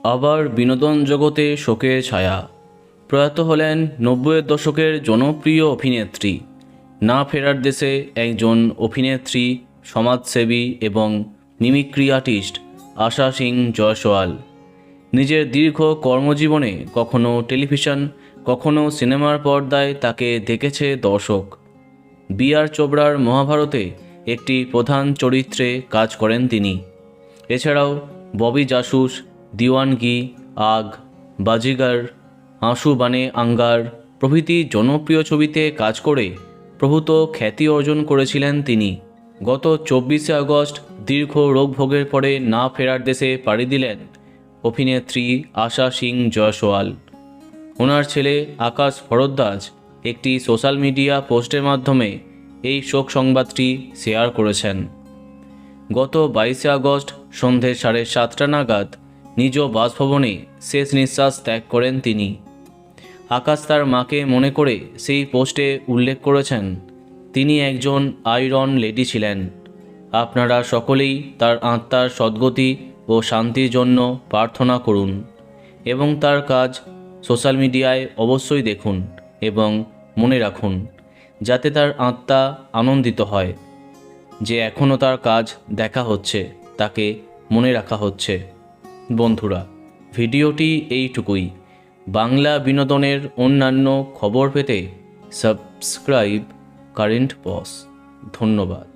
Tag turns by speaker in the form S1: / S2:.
S1: আবার বিনোদন জগতে শোকের ছায়া। প্রয়াত হলেন 90-এর দশকের জনপ্রিয় অভিনেত্রী। না ফেরার দেশে একজন অভিনেত্রী, সমাজসেবী এবং মিমিক্রি আর্টিস্ট আশা সিং জয়সওয়াল। নিজের দীর্ঘ কর্মজীবনে কখনো টেলিভিশন, কখনো সিনেমার পর্দায় তাকে দেখেছে দর্শক। বি.আর. চোপড়ার মহাভারতে একটি প্রধান চরিত্রে কাজ করেন তিনি। এছাড়াও ববি জাসুস, দিওয়ানগি, আগ, বাজিগার, আঁসু বানে আঙ্গার প্রভৃতি জনপ্রিয় ছবিতে কাজ করে প্রভূত খ্যাতি অর্জন করেছিলেন তিনি। গত 24শে আগস্ট দীর্ঘ রোগভোগের পরে না ফেরার দেশে পাড়ি দিলেন অভিনেত্রী আশা সিং জয়সওয়াল। ওনার ছেলে আকাশ ভরদ্বাজ একটি সোশ্যাল মিডিয়া পোস্টের মাধ্যমে এই শোক সংবাদটি শেয়ার করেছেন। গত 22শে আগস্ট সন্ধে 7:30 নাগাদ নিজ বাসভবনে শেষ নিঃশ্বাস ত্যাগ করেন তিনি। আকাশ তার মাকে মনে করে সেই পোস্টে উল্লেখ করেছেন, তিনি একজন আয়রন লেডি ছিলেন। আপনারা সকলেই তার আত্মার সদ্গতি ও শান্তির জন্য প্রার্থনা করুন এবং তার কাজ সোশ্যাল মিডিয়ায় অবশ্যই দেখুন এবং মনে রাখুন, যাতে তার আত্মা আনন্দিত হয় যে এখনও তার কাজ দেখা হচ্ছে, তাকে মনে রাখা হচ্ছে। বন্ধুরা, ভিডিওটি এইটুকুই। বাংলা বিনোদনের অন্যান্য খবর পেতে সাবস্ক্রাইব কারেন্ট বস। ধন্যবাদ।